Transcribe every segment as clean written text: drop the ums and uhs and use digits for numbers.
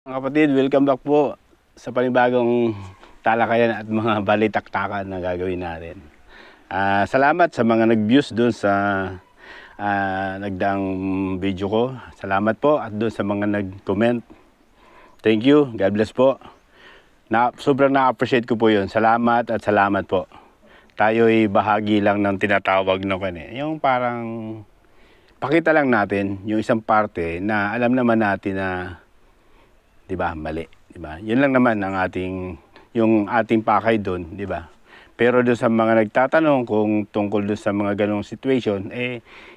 Mga kapatid, welcome back po sa panibagong talakayan at mga balitaktakan na gagawin natin. Salamat sa mga nag-views doon sa nagdaang video ko. Salamat po at doon sa mga nag-comment. Thank you. God bless po. Sobrang na-appreciate ko po yun. Salamat at salamat po. Tayo'y bahagi lang ng tinatawag na yung parang pakita lang natin yung isang parte na alam naman natin na 'di ba, mali, 'di ba? 'Yun lang naman ang yung ating pakay doon, 'di ba? Pero doon sa mga nagtatanong kung tungkol doon sa mga ganong situation,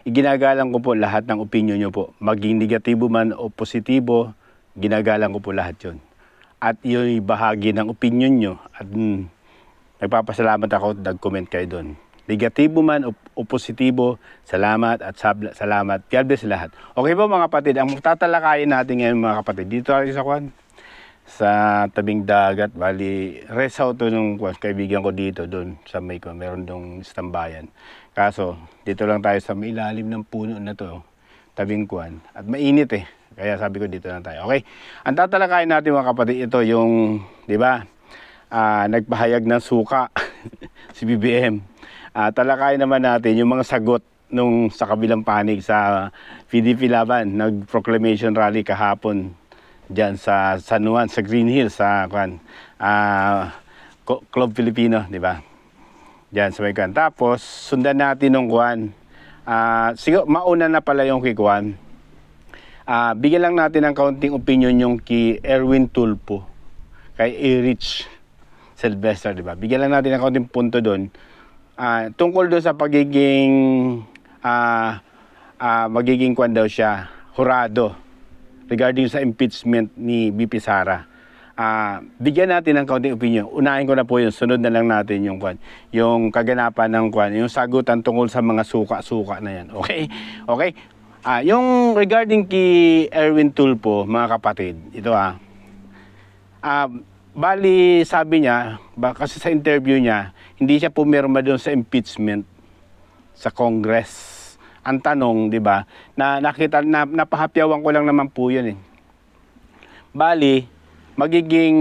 iginagalang ko po lahat ng opinion nyo po. Maging negatibo man o positibo, ginagalang ko po lahat 'yon. At 'yung bahagi ng opinion nyo at nagpapasalamat ako, nag-comment kayo doon. Negatibo man o positibo, salamat at salamat. God bless lahat. Okay po mga kapatid, ang tatalakayin natin ngayon mga kapatid, dito tayo sa tabing dagat, bali rest out to nung kaibigan ko dito doon sa may meron dong istambayan. Kaso dito lang tayo sa may ilalim ng puno na to, tabing kuan, at mainit kaya sabi ko dito lang tayo. Okay, ang tatalakayin natin mga kapatid, ito yung, di ba, nagpahayag ng suka si BBM. Talakayin naman natin yung mga sagot nung sa kabilang panig sa PDP Laban, nag-proclamation rally kahapon diyan sa San Juan, sa Green Hills, sa Club Filipino, di ba? Diyan sa may kan. Tapos sundan natin nung kuan. Siguro mauna na pala yung kay kuan. Bigyan lang natin ng kaunting opinion yung kay Erwin Tulfo, kay Erich Sylvester, di ba? Bigyan lang natin ng kaunting punto doon. Tungkol doon sa pagiging magiging kwan daw siya, hurado, regarding sa impeachment ni BP Sara. Bigyan natin ng kaunting opinion. Unahin ko na po yun, sunod na lang natin yung kwan, yung kaganapan ng kwan, yung sagutan tungkol sa mga suka-suka na yan. Okay? Okay? Yung regarding kay Erwin Tulfo, mga kapatid, ito bali sabi niya, kasi sa interview niya, hindi siya pumirma doon sa impeachment sa Congress. Ang tanong, 'di ba? Napahapyawan ko lang naman po 'yun Bali, magiging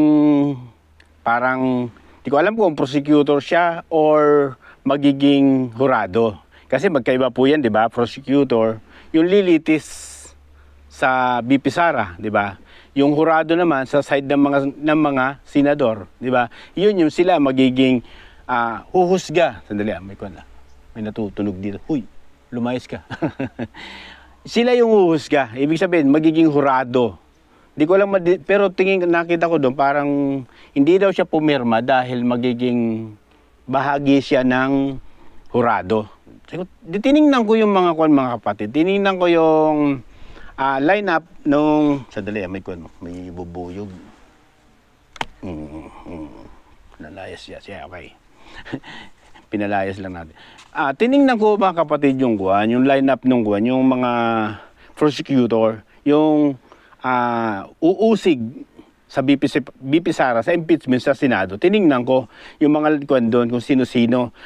parang di ko alam kung prosecutor siya or magiging hurado. Kasi magkaiba po 'yan, 'di ba? Prosecutor, yung lilitis sa BP Sara, 'di ba? Yung hurado naman sa side ng mga senador, 'di ba? 'Yun yung sila magiging huhusga. Sandali, may natutunog dito. Huy, lumayas ka. Sila yung huhusga. Ibig sabihin, magiging hurado. Di ko lang pero nakita ko doon parang hindi daw siya pumirma dahil magiging bahagi siya ng hurado. Tiningnan ko yung mga kapatid. Tiningnan ko yung line-up nung sandali, may bubuyog. Nalayas siya, okay. Pinalayas lang natin. Tiningnan ko mga kapatid yung line-up nung yung mga prosecutor, yung uusig sa BP Sara sa impeachment sa Senado. Tiningnan ko yung mga doon kung sino-sino.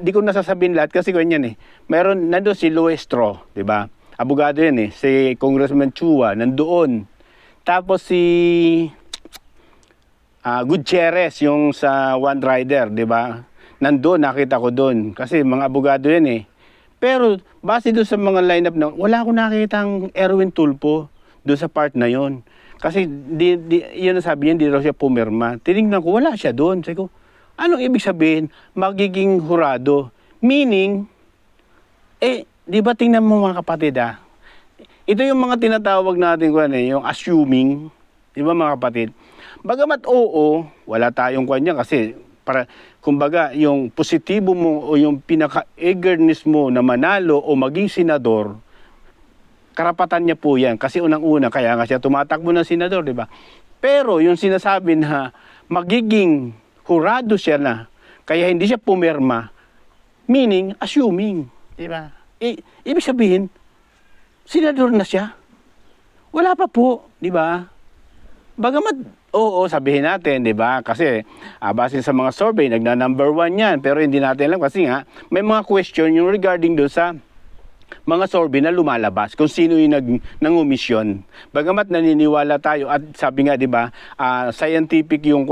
Di ko nasasabihin lahat kasi yan Meron nandoon si Luestro, 'di ba? Abogado yan si Congressman Chua nandoon. Tapos si Gutierrez yung sa One Rider, 'di ba? Nandoon, nakita ko doon kasi mga abogado yan Pero base doon sa mga lineup na wala akong nakitang Erwin Tulfo doon sa part na yon. Kasi yun sabi niya, hindi raw siya pumirma. Tinignan ko, wala siya doon. Sabi ko, anong ibig sabihin? Magiging hurado. Meaning, di ba tingnan mo mga kapatid ito yung mga tinatawag natin yung assuming, di ba mga kapatid? Bagamat oo, wala tayong kanya kasi kumbaga yung positibo mo o yung pinaka-eagerness mo na manalo o maging senador, karapatan niya po yan kasi unang-una kaya nga siya tumatakbo ng senador, di ba? Pero yung sinasabi na magiging hurado siya na kaya hindi siya pumirma, meaning assuming, di ba? Ibig sabihin, senador na siya. Wala pa po, di ba? Bagamat, oo, sabihin natin, di ba? Kasi, base sa mga survey, nagna-number 1 yan. Pero hindi natin alam kasi nga, may mga question yung regarding doon sa mga survey na lumalabas kung sino yung nangumisyon. Bagamat naniniwala tayo at sabi nga 'di ba, scientific yung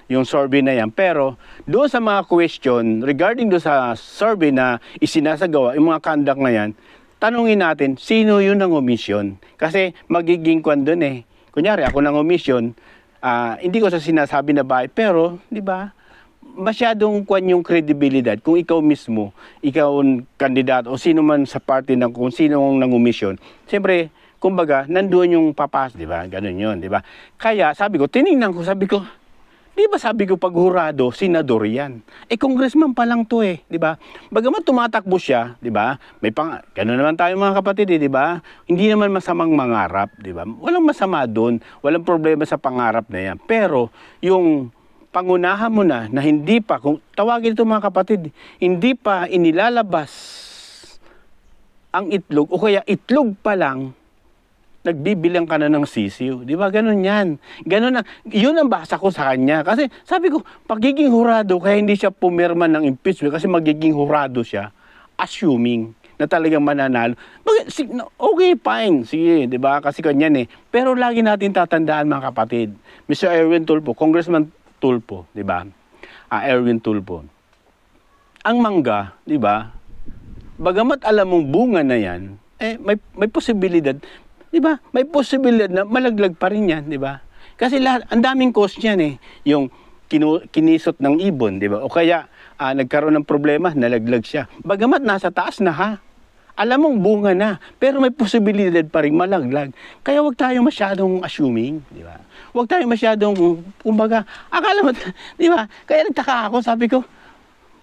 yung survey na yan. Pero doon sa mga question regarding do sa survey na isinasagawa, yung mga conduct na yan, tanungin natin sino yung nangumisyon. Kasi magiging doon Kunyari ako nangumisyon, hindi ko sa sinasabi na bahay, pero 'di ba? Masyadong yung kredibilidad kung ikaw mismo, ikaw ang kandidato o sino man sa party ng kung sino ang nangumisyon. Siyempre, kumbaga, nandoon yung papas, di ba? Ganun yun, di ba? Kaya sabi ko, tiningnan ko, sabi ko, di ba sabi ko pag hurado, senador yan. Congressman pa lang to di ba? Bagamat tumatakbo siya, di ba? Ganun naman tayo mga kapatid, di ba? Hindi naman masamang mangarap, di ba? Walang masama doon, walang problema sa pangarap na yan. Pero, yung pangunahan mo na hindi pa, kung tawagin ito mga kapatid, hindi pa inilalabas ang itlog o kaya itlog pa lang, nagbibilang ka na ng sisiw. Di ba? Ganun yan. Ganun yun ang basa ko sa kanya. Kasi sabi ko, pagiging hurado, kaya hindi siya pumirma ng impeachment kasi magiging hurado siya, assuming na talagang mananalo. Okay, fine. Sige, di ba? Kasi kanyan Pero lagi natin tatandaan mga kapatid. Mr. Erwin Tulfo, Congressman Tulfo, di ba? Erwin Tulfo. Ang mangga, di ba? Bagamat alam mong bunga na yan, may posibilidad, di ba? May posibilidad na malaglag pa rin yan, di ba? Kasi ang daming cause niyan yung kinisot ng ibon, di ba? O kaya nagkaroon ng problema, nalaglag siya. Bagamat nasa taas na alam mong bunga na, pero may posibilidad pa rin malaglag. Kaya wag tayo masyadong assuming, di ba? Wag tayo masyadong, kumbaga, akala mo, di ba? Kaya nagtaka ako, sabi ko,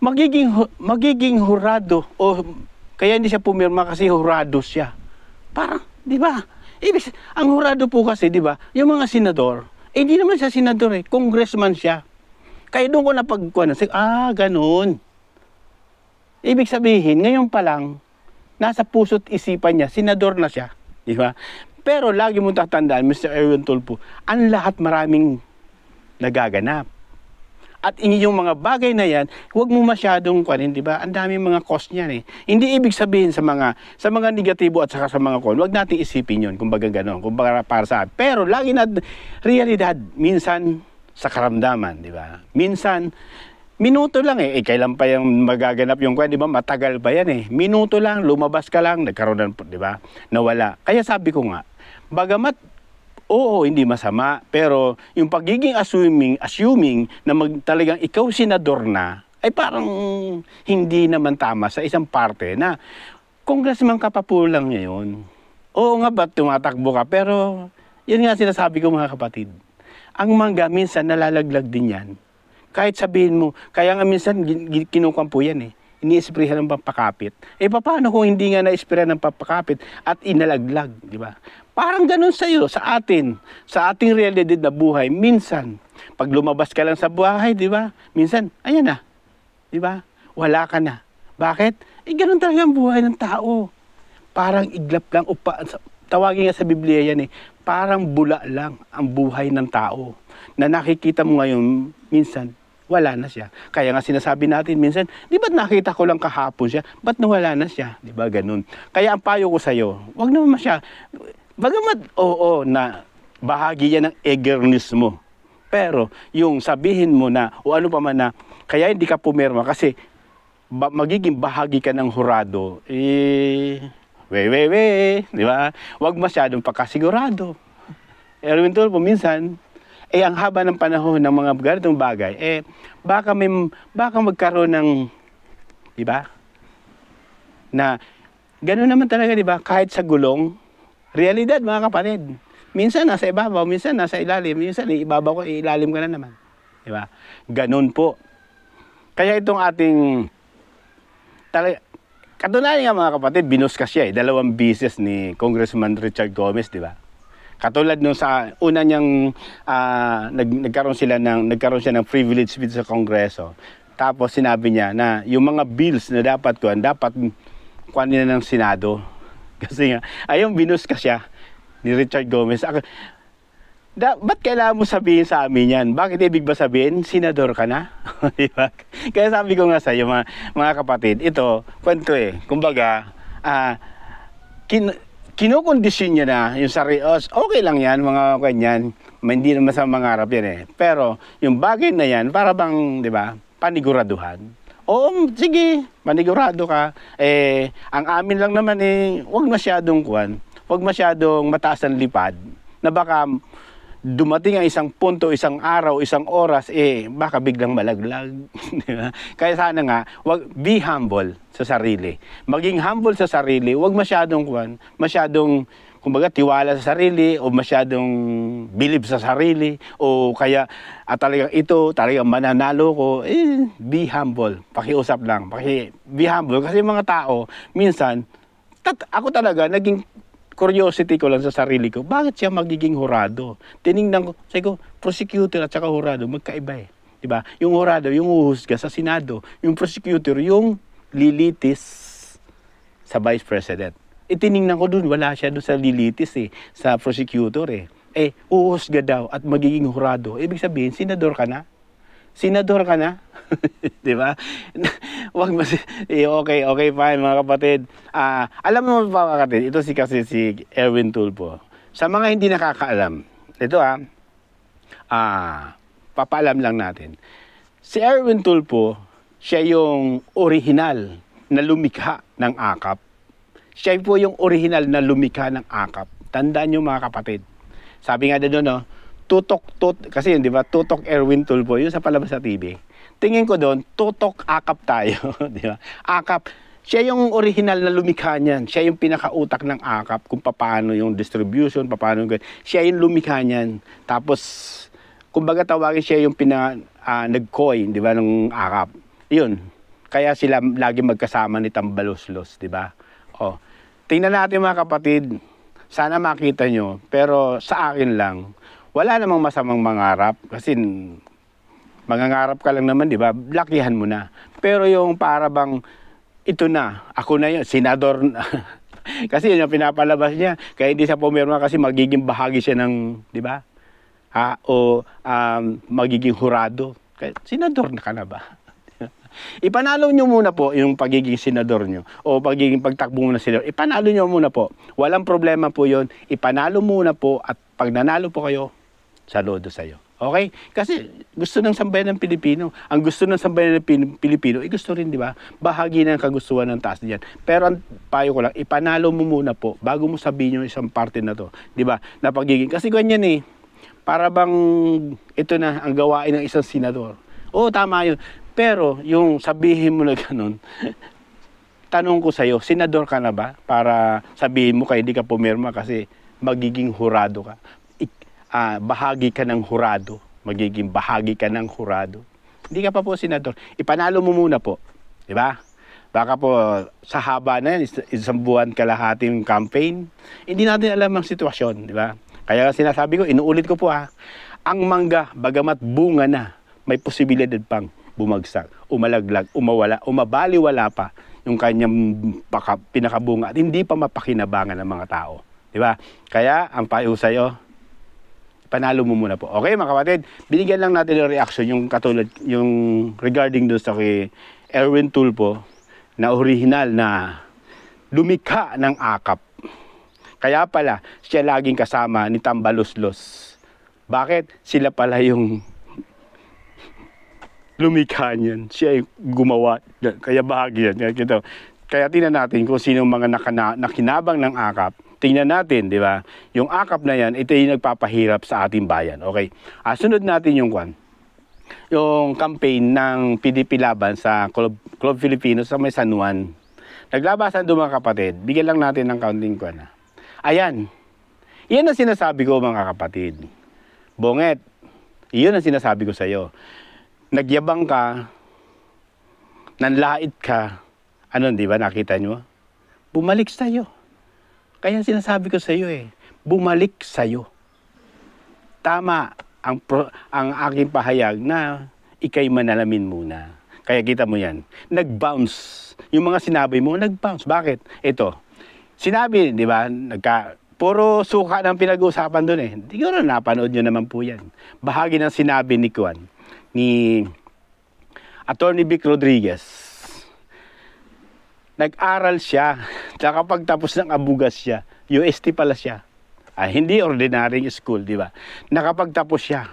magiging hurado, o kaya hindi siya pumirma kasi hurado siya. Parang, di ba? Ang hurado po kasi, di ba, yung mga senador, hindi naman siya senador congressman siya. Kaya doon ko napagkuhan, ganun. Ibig sabihin, ngayon pa lang, nasa puso't isipan niya, senador na siya. Di ba? Pero lagi mong tatandaan, Mr. Erwin Tulfo, ang lahat maraming nagaganap. At yung mga bagay na yan, huwag mo masyadong di ba? Ang daming mga cost niyan Hindi ibig sabihin sa mga negatibo at saka sa mga huwag nating isipin yun, kumbaga gano'n, kumbaga para sa pero lagi na realidad, minsan sa karamdaman, di ba? Minsan, minuto lang kailan pa yung magaganap yung di ba? Matagal pa yan Minuto lang, lumabas ka lang, nagkaroon ng, di ba? Nawala. Kaya sabi ko nga, bagamat, oo, hindi masama, pero yung pagiging assuming na talagang ikaw senador na, ay parang hindi naman tama sa isang parte na congressman ka pa po lang ngayon. Oo nga ba, tumatakbo ka, pero yun nga sinasabi ko mga kapatid. Ang mangga, minsan nalalaglag din yan. Kahit sabihin mo, kaya nga minsan kinukampo yan ini-esprehan ng pampakapit. Paano kung hindi nga na-esprehan ng pampakapit at inalaglag, di ba? Parang ganun sa'yo, sa ating realidad na buhay, minsan, pag lumabas ka lang sa buhay, di ba? Minsan, ayan na, di ba? Wala ka na. Bakit? Ganun talaga ang buhay ng tao. Parang iglap lang, tawagin nga sa Biblia yan parang bula lang ang buhay ng tao. Na nakikita mo ngayon, minsan, wala na siya. Kaya nga sinasabi natin minsan, di ba't nakita ko lang kahapon siya? Ba't nawala na siya? Di ba ganun? Kaya ang payo ko sa'yo, wag naman bagamat, na bahagi yan ng eagerness mo. Pero, yung sabihin mo na, o ano pa man na, kaya hindi ka pumirma kasi magiging bahagi ka ng hurado, di ba? Wag masyadong pagkasigurado. Erwin Tulfo, minsan, ang haba ng panahon ng mga ganitong bagay, baka magkaroon ng, di ba? Na, gano'n naman talaga, di ba? Kahit sa gulong, realidad, mga kapatid. Minsan nasa ibabaw, minsan nasa ilalim, minsan ibabaw ko, ilalim ka na naman. Di ba? Ganun po. Kaya itong ating, katunayan nga mga kapatid, binuskas siya 2 beses ni Congressman Richard Gomez, di ba? Katulad nung sa una niyang nagkaroon siya ng privilege speech sa Kongreso. Tapos sinabi niya na yung mga bills na dapat kuhanin na ng Senado. Kasi nga, ayun binuskas siya ni Richard Gomez. Ba't kailangan mo sabihin sa amin yan? Bakit ibig ba sabihin, senador ka na? Diba? Kaya sabi ko nga sa iyo mga kapatid, ito, kwento Kumbaga, kinukondisyon niya na yung sarili. Okay lang yan, mga kanyan. Hindi naman sa mangarap yan eh. Pero yung bagay na yan, para bang, di ba, paniguraduhan. Oo, sige, panigurado ka. Ang amin lang naman huwag masyadong huwag masyadong mataas ang lipad na baka dumating ang isang punto, isang araw, isang oras, baka biglang malaglag. Kaya sana nga, be humble sa sarili. Maging humble sa sarili, huwag masyadong kumbaga, tiwala sa sarili, o masyadong believe sa sarili, o kaya, talagang mananalo ko, be humble. Pakiusap lang, be humble. Kasi mga tao, minsan, ako talaga, naging curiosity ko lang sa sarili ko, bakit siya magiging hurado? Tiningnan ko, sabi ko, prosecutor at saka hurado, magkaiba eh. Diba? Yung hurado, yung uhusga sa Senado. Yung prosecutor, yung lilitis sa Vice President. Tiningnan ko dun, wala siya dun sa lilitis sa prosecutor uhusga daw at magiging hurado. Ibig sabihin, senador ka na? Senador ka na? Di ba? Okay, fine mga kapatid. Alam mo mga kapatid, ito kasi si Erwin Tulfo. Sa mga hindi nakakaalam, ito papaalam lang natin. Si Erwin Tulfo, siya yung original na lumikha ng AKAP. Siya po yung original na lumikha ng AKAP. Tandaan nyo mga kapatid. Sabi nga doon, kasi yun, di ba, tutok Erwin Tulfo, yun sa palabas sa TV. Tingin ko doon, tutok AKAP tayo, di ba? AKAP, siya yung original na lumikha niyan. Siya yung pinakautak ng AKAP kung paano yung distribution, paano yung siya yung lumikha niyan. Tapos, kumbaga tawagin siya yung nag-coin, di ba, ng AKAP. Yun. Kaya sila lagi magkasama ni Tambaloslos, di ba? Tingnan natin mga kapatid, sana makita nyo, pero sa akin lang, wala namang masamang mangarap kasi mangangarap ka lang naman, di ba? Lakihan mo na. Pero yung para bang ito na, ako na yun, senador na. Kasi yun yung pinapalabas niya. Kaya hindi siya pumirma kasi magiging bahagi siya ng, di ba? Magiging hurado. Kaya, senador na ka na ba? Ipanalo nyo muna po yung pagiging senador nyo o pagiging pagtakbo mo na senador. Ipanalo nyo muna po. Walang problema po yun. Ipanalo muna po at pag nanalo po kayo, saludo sa'yo. Okay? Kasi gusto ng sambayan ng Pilipino. Ang gusto ng sambayan ng Pilipino, gusto rin, di ba? Bahagi ng kagustuhan ng taas diyan. Pero ang payo ko lang, ipanalo mo muna po bago mo sabihin yung isang parte na to. Di ba? Na pagiging, kasi ganyan para bang ito na ang gawain ng isang senador. Oo, tama yun. Pero yung sabihin mo na ganun, tanong ko sa'yo, senador ka na ba? Para sabihin mo kayo hindi ka pumirma kasi magiging hurado ka. Bahagi ka ng hurado. Magiging bahagi ka ng hurado. Hindi ka pa po senador. Ipanalo mo muna po. Diba? Baka po sa haba na yan, isang buwan kalahating campaign, hindi natin alam ang sitwasyon. Diba? Kaya sinasabi ko, inuulit ko po ang mangga, bagamat bunga na, may posibilidad pang bumagsak, umalaglag, umawala, umabaliwala pa yung kanyang pinakabunga at hindi pa mapakinabangan ng mga tao. Diba? Kaya, ang payo sa'yo, panalo mo muna po. Okay, mga kapatid, binigyan lang natin yung reaction, yung katulad, yung regarding doon sa kay Erwin Tulfo, na original na lumikha ng AKAP. Kaya pala, siya laging kasama ni Tambaloslos. Bakit? Sila pala yung lumikha niyan. Siya yung gumawa. Kaya bahagi yan. Kaya tingnan natin kung sino mga nakinabang ng AKAP. Tingnan natin, di ba? Yung AKAP na yan, ito yung nagpapahirap sa ating bayan. Okay. Sunod natin yung yung campaign ng PDP laban sa Club Filipino sa may San Juan. Naglabasan doon mga kapatid. Bigyan lang natin ng counting Ayan. Iyan ang sinasabi ko mga kapatid. Bonget, iyon ang sinasabi ko sa iyo. Nagyabang ka, nanlait ka, di ba nakita nyo? Bumalik sa'yo. Kaya sinasabi ko sa'yo bumalik sa'yo. Tama ang aking pahayag na ikay manalamin muna. Kaya kita mo yan, nag-bounce. Yung mga sinabi mo, nag-bounce. Bakit? Ito, sinabi, di ba, puro suka ng pinag-uusapan doon Hindi ko na napanood nyo naman po yan. Bahagi ng sinabi ni Attorney Vic Rodriguez. nag-aral siya. Nakapagtapos ng abugas siya. UST pala siya. Hindi ordinary school, di ba? Nakapagtapos siya.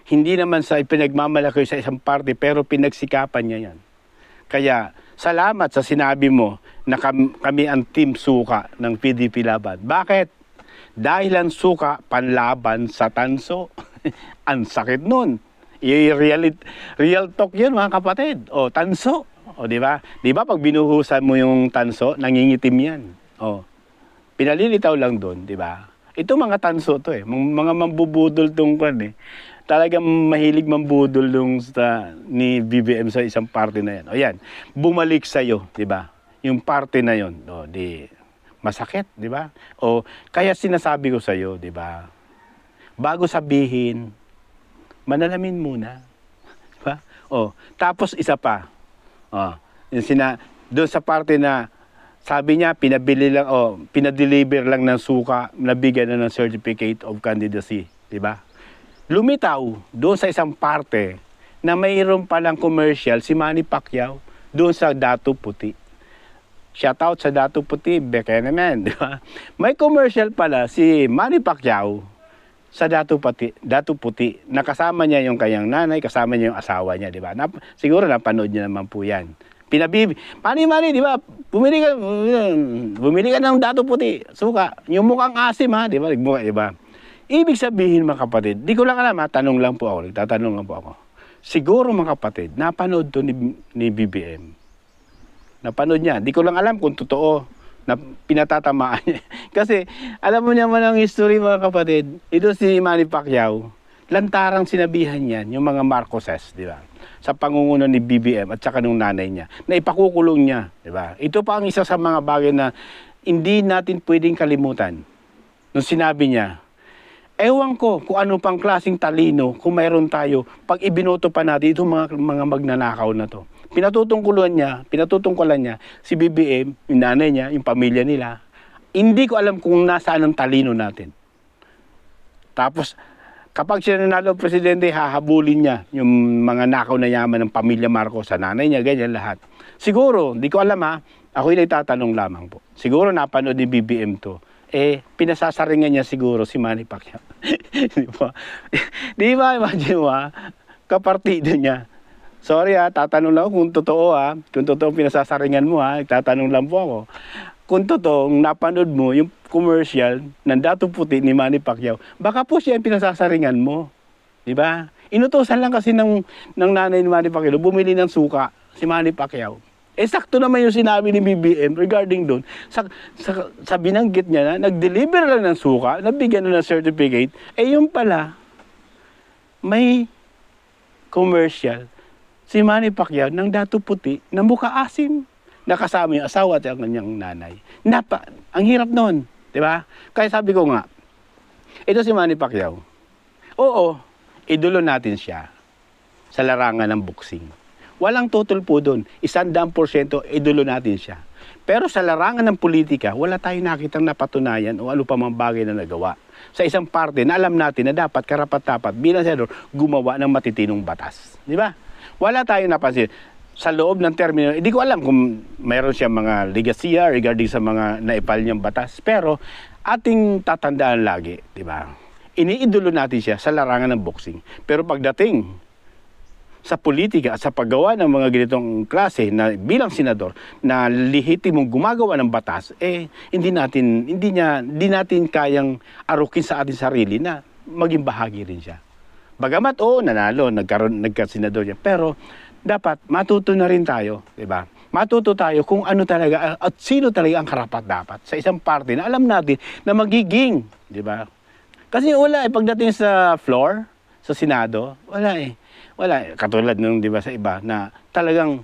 Hindi naman sa pinagmamalaki sa isang party, pero pinagsikapan niya yan. Kaya, salamat sa sinabi mo na kami ang team suka ng PDP Laban. Bakit? Dahil ang suka panlaban sa tanso. Ang sakit nun. Real talk yun, mga kapatid. O, tanso. O, di ba? Di ba pag binuhusan mo yung tanso, nangingitim yan. O, pinalilitaw lang doon, di ba? Ito mga tanso to eh. Mga mambubudol tong kan eh. Talagang mahilig mambudol ni BBM sa isang party na yan. O yan, bumalik sa'yo, di ba? Yung party na yon, o di masakit, di ba? O kaya sinasabi ko sa'yo, di ba? Bago sabihin, manalamin muna. Di ba? O, tapos isa pa. O, doon sa party na sabi niya, pinadeliver lang ng suka, nabigyan na ng certificate of candidacy, di ba? Lumitaw doon sa isang parte na mayroon palang commercial si Manny Pacquiao doon sa Datu Puti. Shoutout sa Datu Puti, beke naman, di ba? May commercial pala si Manny Pacquiao sa Datu Puti. Nakasama niya yung kanyang nanay, kasama niya yung asawa niya, di ba? Siguro napanood niya naman po yan. Manny, di ba? Bumili ka ng Datu Puti, suka. Yung mukhang asim, ha, di ba? Di ba? Ibig sabihin, mga kapatid, di ko lang alam, nagtatanong lang po ako. Siguro, mga kapatid, napanood to ni BBM. Napanood niya. Di ko lang alam kung totoo na pinatatamaan niya. Kasi, alam mo naman ang history, mga kapatid, ito si Manny Pacquiao, lantarang sinabihan yan, yung mga Marcoses, di ba? Sa pangunguna ni BBM at saka nung nanay niya, na ipakukulong niya, di ba? Ito pa ang isa sa mga bagay na hindi natin pwedeng kalimutan. Nung sinabi niya, ewan ko kung ano pang klaseng talino kung mayroon tayo pag ibinoto pa natin itong mga magnanakaw na to. Pinatutungkulan niya si BBM, yung nanay niya, yung pamilya nila. Hindi ko alam kung nasaan ang talino natin. Tapos, kapag siya nanalo presidente, hahabulin niya yung mga nakaw na yaman ng pamilya Marcos sa nanay niya, ganyan lahat. Siguro, di ko alam ha, ako'y nagtatanong lamang po. Siguro napanood ni BBM to. Pinasasaringan niya siguro si Manny Pacquiao. Di ba? Di ba, imagine mo ha, kapartido niya. Sorry ha, tatanong lang ako kung totoo ha. Kung totoo pinasasaringan mo ha, tatanong lang po ako. Kung totoo, napanood mo yung commercial ng Datu Puti ni Manny Pacquiao, baka po siya yung pinasasaringan mo. Di ba? Inutosan lang kasi ng nanay ni Manny Pacquiao, bumili ng suka si Manny Pacquiao. Sakto naman yung sinabi ni BBM regarding doon. Sa binanggit niya na, nag-deliver lang ng suka, nabigyan na ng certificate, yung pala, may commercial si Manny Pacquiao ng Datu Puti na mukha asim. Nakasama yung asawa at ang kanyang nanay. Ang hirap nun, di ba? Kaya sabi ko nga, ito si Manny Pacquiao. Oo, idolo natin siya sa larangan ng boxing. Walang tutol po doon. 100% idolo natin siya. Pero sa larangan ng politika, wala tayong nakitang napatunayan o ano pa mang bagay na nagawa. Sa isang parte na alam natin na dapat karapat-dapat bilang senador gumawa ng matitinong batas. Di ba? Wala tayong napansin. Sa loob ng termino, hindi ko alam kung mayroon siya mga legasiya regarding sa mga naipal niyang batas. Pero ating tatandaan lagi, di ba? Iniidolo natin siya sa larangan ng boxing. Pero pagdating sa politika at sa paggawa ng mga ganitong klase na bilang senador na lehitimong gumagawa ng batas, hindi natin kayang arukin sa ating sarili na maging bahagi rin siya. Bagamat nanalo, nagka-senador niya, pero dapat matuto na rin tayo, di ba? Matuto tayo kung ano talaga at sino talaga ang karapat-dapat sa isang party na alam natin na magiging, di ba? Kasi wala pagdating sa floor, sa Senado, wala Wala, katulad nung di ba sa iba na talagang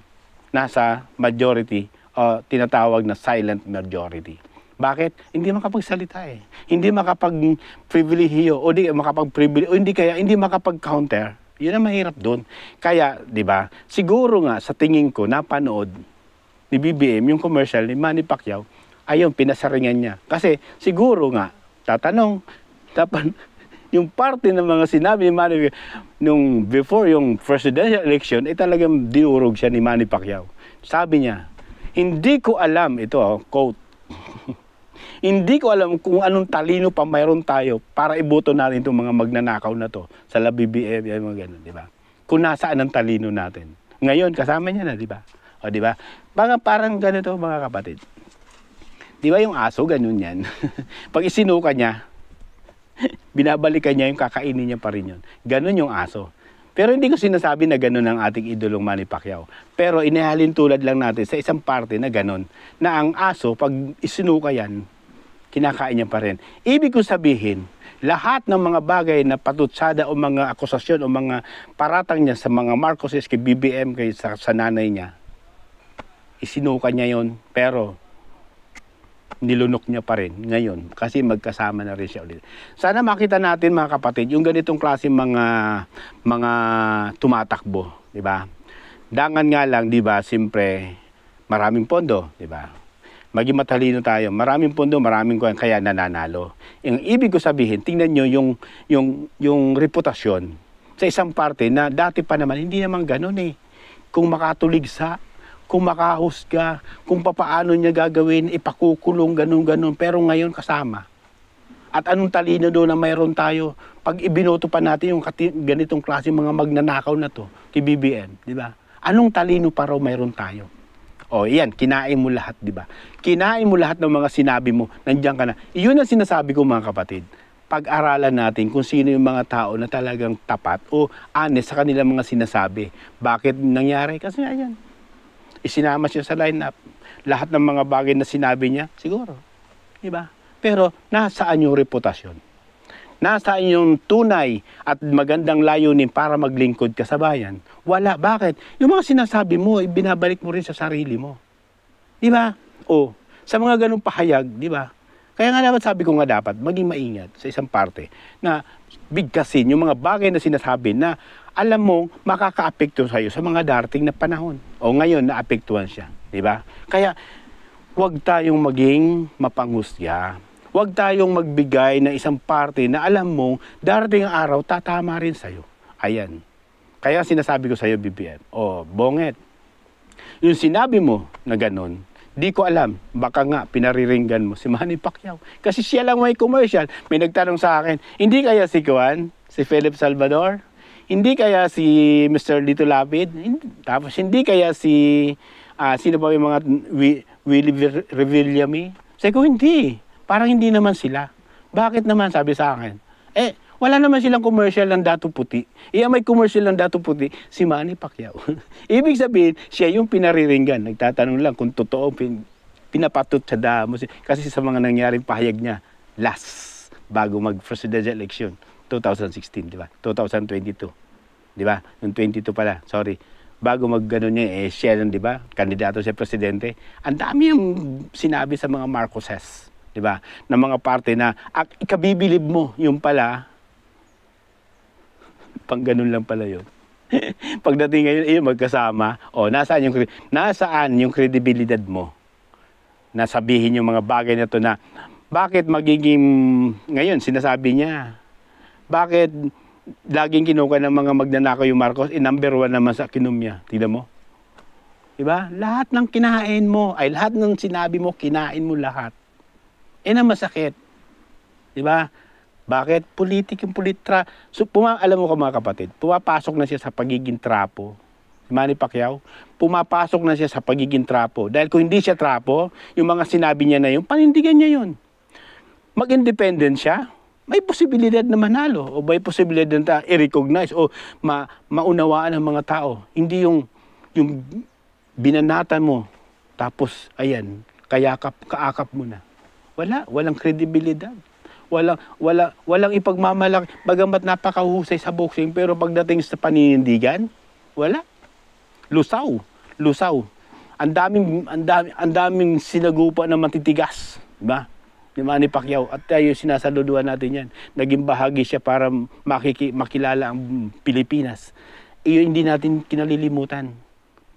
nasa majority o tinatawag na silent majority. Bakit? Hindi makapagsalita Hindi makapag-privilehiyo o hindi makapag-counter. Yun ang mahirap doon. Kaya, di ba, siguro nga sa tingin ko napanood ni BBM yung commercial ni Manny Pacquiao, ayun, pinasaringan niya. Kasi siguro nga, tatanong, dapat yung parte ng mga sinabi ni Manny nung before yung presidential election, talagang dinurog siya ni Manny Pacquiao. Sabi niya, Hindi ko alam, ito quote, hindi ko alam kung anong talino pa mayroon tayo para iboto natin itong mga magnanakaw na to sa BBM, mga ganun, di ba? Kung nasaan ang talino natin. Ngayon, kasama niya na, di ba? O, di ba? Parang ganito, mga kapatid. Di ba yung aso, ganun yan? Pag isinuka niya, binabalikan niya yung kakainin niya pa rin yun. Ganun yung aso. Pero hindi ko sinasabi na ganun ang ating idolong Manny Pacquiao. Pero inihalin tulad lang natin sa isang parte na ganun, na ang aso, pag isinuka yan, kinakain niya pa rin. Ibig ko sabihin, lahat ng mga bagay na patutsada o mga akusasyon o mga paratang niya sa mga Marcoses, kay BBM, kay sa nanay niya, isinuka niya yon, pero nilunok niya pa rin ngayon kasi magkasama na rin siya ulit. Sana makita natin, mga kapatid, yung ganitong klase mga tumatakbo, di ba? Dangan nga lang, di ba, siyempre maraming pondo, di ba? Maging matalino tayo, maraming pondo, maraming kaya nananalo. Yung ibig ko sabihin, tingnan nyo yung reputasyon sa isang parte na dati pa naman, hindi naman ganun eh. Kung makatuligsa, kung makahusga, kung papaano niya gagawin, ipakukulong, ganun-ganun. Pero ngayon kasama. At anong talino doon na mayroon tayo pag ibinoto pa natin yung ganitong klase mga magnanakaw na to, kay BBM, di ba? Anong talino pa raw mayroon tayo? O, yan, kinain mo lahat, di ba? Kinain mo lahat ng mga sinabi mo, nandiyan ka na. Iyon ang sinasabi ko, mga kapatid. Pag-aralan natin kung sino yung mga tao na talagang tapat o honest sa kanilang mga sinasabi. Bakit nangyari? Kasi ayan, isinama siya sa lineup. Lahat ng mga bagay na sinabi niya, siguro. Diba? Pero, nasaan yung reputasyon? Nasaan yung tunay at magandang layunin para maglingkod ka sa bayan? Wala. Bakit? Yung mga sinasabi mo, binabalik mo rin sa sarili mo. Diba? O, sa mga ganung pahayag, diba? Kaya nga dapat sabi ko nga dapat, maging maingat sa isang parte na bigkasin yung mga bagay na sinasabi na alam mo, makaka-apekto sa'yo sa mga darating na panahon. O ngayon, naapektuhan siya. Diba? Kaya, huwag tayong maging mapanghusga. Huwag tayong magbigay ng isang parte na alam mo, darating ang araw, tatama rin sa'yo. Ayan. Kaya sinasabi ko sa'yo, BBM, Bonget, yung sinabi mo na ganun, di ko alam, baka nga pinariringgan mo si Manny Pacquiao. Kasi siya lang may commercial. May nagtanong sa akin, hindi kaya si Juan, si Philip Salvador? Hindi kaya si Mr. Lito Lapid? Tapos hindi kaya si, sino pa yung mga Willie Revillame? Sabi ko, hindi. Parang hindi naman sila. Bakit naman, sabi sa akin? Wala naman silang commercial ng Dato Puti. May commercial ng Dato Puti, si Manny Pacquiao. Ibig sabihin, siya yung pinariringgan. Nagtatanong lang kung totoo, pinapatot sa damo. Kasi sa mga nangyaring pahayag niya, last, bago mag-presidential election, 2016, di ba? 2022. Di ba? Noong 22 pala, sorry. Bago mag-ganon niya, siya nun, di ba? Kandidato siya presidente. Ang dami yung sinabi sa mga Marcoses, di ba? Na mga parte na, ikabibilib mo, yung pala, pang ganun lang pala yun. Pagdating ngayon, magkasama, nasaan yung kredibilidad mo? Na sabihin yung mga bagay na to na, bakit magiging, ngayon, sinasabi niya, bakit laging kinuha ng mga magnanakaw yung Marcos, number 1 naman sa kinumya. Tignan mo. Diba? Lahat ng kinain mo, lahat ng sinabi mo, kinain mo lahat. Na masakit. Diba? Bakit? So, alam mo ka, mga kapatid, pumapasok na siya sa pagiging trapo. Si Manny Pacquiao, pumapasok na siya sa pagiging trapo. Dahil kung hindi siya trapo, yung mga sinabi niya na yun, panindigan niya yun. Mag-independent siya, may posibilidad na manalo o may posibilidad na i-recognize o maunawaan ng mga tao. Hindi yung binanatan mo, tapos, ayan, kaakap mo na. Walang kredibilidad. Walang ipagmamalaki. Bagamat napakahusay sa boxing, pero pagdating sa paninindigan, wala. Lusaw. Ang daming sinagupa na matitigas, diba? Ni Manny Pacquiao, at tayo sinasaluduan natin yan. Naging bahagi siya para makilala ang Pilipinas. Iyo hindi natin kinalilimutan.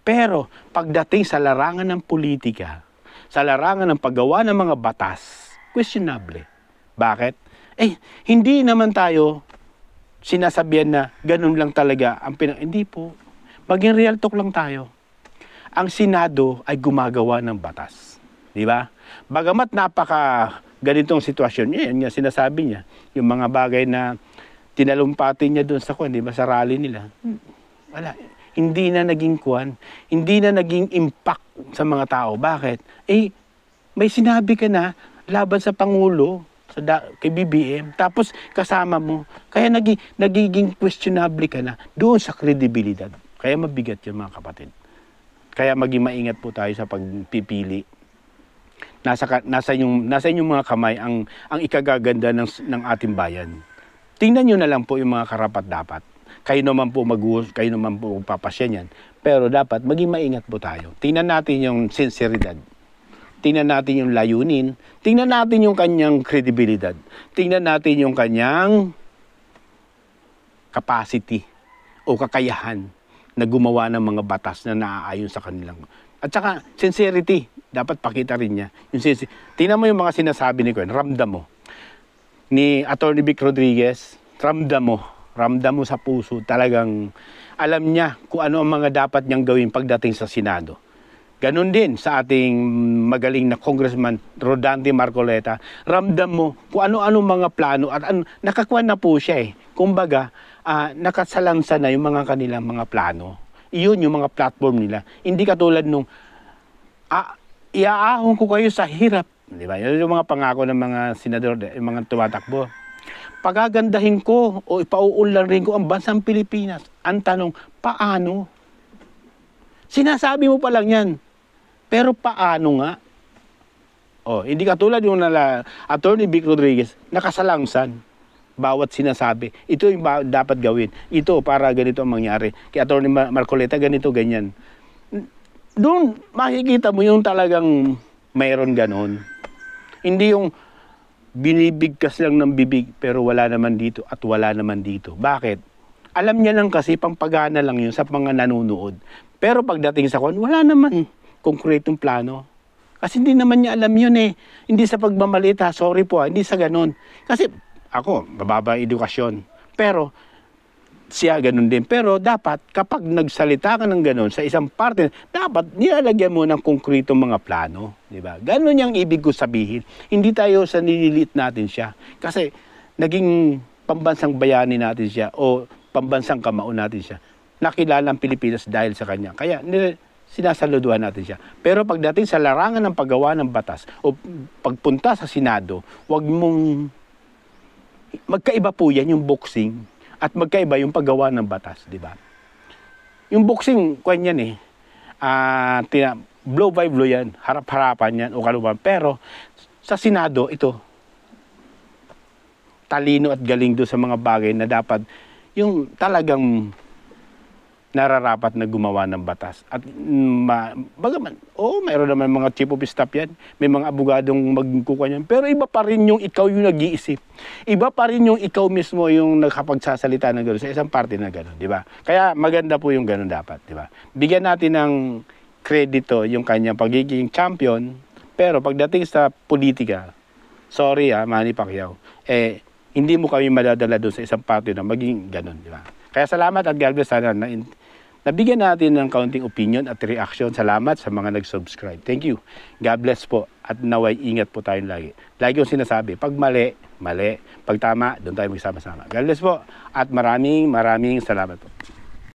Pero pagdating sa larangan ng politika, sa larangan ng paggawa ng mga batas, questionable. Bakit? Hindi naman tayo sinasabihan na ganun lang talaga ang hindi po. Maging real talk lang tayo. ang Senado ay gumagawa ng batas. Di ba? Bagamat napaka ganitong sitwasyon, yan nga sinasabi niya, yung mga bagay na tinalumpati niya doon sa di ba, sa rally nila. Wala. Hindi na naging hindi na naging impact sa mga tao. Bakit? May sinabi ka na laban sa Pangulo, kay BBM, tapos kasama mo. Kaya nagiging questionable ka na doon sa kredibilidad. Kaya mabigat yun mga kapatid. Kaya maging maingat po tayo sa pagpipili. Nasa inyong mga kamay ang ikagaganda ng ating bayan. Tingnan nyo na lang po yung mga karapat-dapat. Kayo naman po kayo naman po papasyan yan. Pero dapat maging maingat po tayo. Tingnan natin yung sinseridad. Tingnan natin yung layunin. Tingnan natin yung kanyang kredibilidad. Tingnan natin yung kanyang capacity o kakayahan na gumawa ng mga batas na naaayon sa kanilang. At saka, sincerity. Dapat pakita rin niya. Tingnan mo yung mga sinasabi ni Gwen. Ramdam mo. Ni Atty. Vic Rodriguez, ramdam mo sa puso. Talagang alam niya kung ano ang mga dapat niyang gawin pagdating sa Senado. Ganon din sa ating magaling na Congressman Rodante Marcoleta. Ramdam mo kung ano-ano mga plano at nakakuha na po siya Kumbaga, nakasalansa na yung mga kanilang mga plano. Iyon yung mga platform nila. Hindi katulad nung iaahon ko kayo sa hirap. Di ba? Yun yung mga pangako ng mga senador, yung mga tumatakbo. Pagagandahin ko o ipauunlarin ko ang bansang Pilipinas. Ang tanong, paano? Sinasabi mo pa lang yan. Pero paano nga? Hindi katulad yung Atty. Vic Rodriguez, nakasalangsan. Bawat sinasabi. Ito yung dapat gawin. Ito para ganito ang mangyari. Kay Atty. Marcoleta, ganito, ganyan. Doon makikita mo yung talagang mayroon ganon. Hindi yung binibigkas lang ng bibig pero wala naman dito at wala naman dito. Bakit? Alam niya lang kasi pampagana lang yun sa mga nanonood. Pero pagdating sa wala naman konkretong plano. Kasi hindi naman niya alam yun Hindi sa pagmamalita, sorry po hindi sa ganon. Kasi ako, mababa edukasyon. Pero siya ganun din. Pero dapat kapag nagsalita ka ng ganun sa isang parte, dapat nilalagyan mo ng konkretong mga plano. Diba? Ganun yung ibig ko sabihin. Hindi tayo sa nililit natin siya. Kasi naging pambansang bayani natin siya o pambansang kamao natin siya. Nakilala ang Pilipinas dahil sa kanya. Kaya sinasaluduhan natin siya. Pero pagdating sa larangan ng paggawa ng batas o pagpunta sa Senado, wag mong magkaiba po yan yung boxing at magkaiba yung paggawa ng batas, di ba? Yung boxing, kwan yan blow by blow yan, harap-harapan yan o kaluban. Pero sa Senado, ito, talino at galing doon sa mga bagay na dapat yung talagang nararapat na gumawa ng batas. At bagaman, mayroon naman mga chief of staff yan. May mga abogadong magkukuha yan. Pero iba pa rin yung ikaw yung nag-iisip. Iba pa rin yung ikaw mismo yung nakapagsasalita ng gano'n sa isang party na gano'n, di ba? Kaya maganda po yung gano'n dapat, di ba? Bigyan natin ng kredito yung kanyang pagiging champion, pero pagdating sa politika, sorry Manny Pacquiao, hindi mo kami madadala doon sa isang party na maging gano'n, di ba? Kaya salamat at God bless sana nabigyan natin ng kaunting opinion at reaction. Salamat sa mga nag-subscribe. Thank you. God bless po. At naway ingat po tayong lagi. Lagi yung sinasabi, pag mali, mali. Pag tama, doon tayo magsama-sama. God bless po. At maraming salamat po.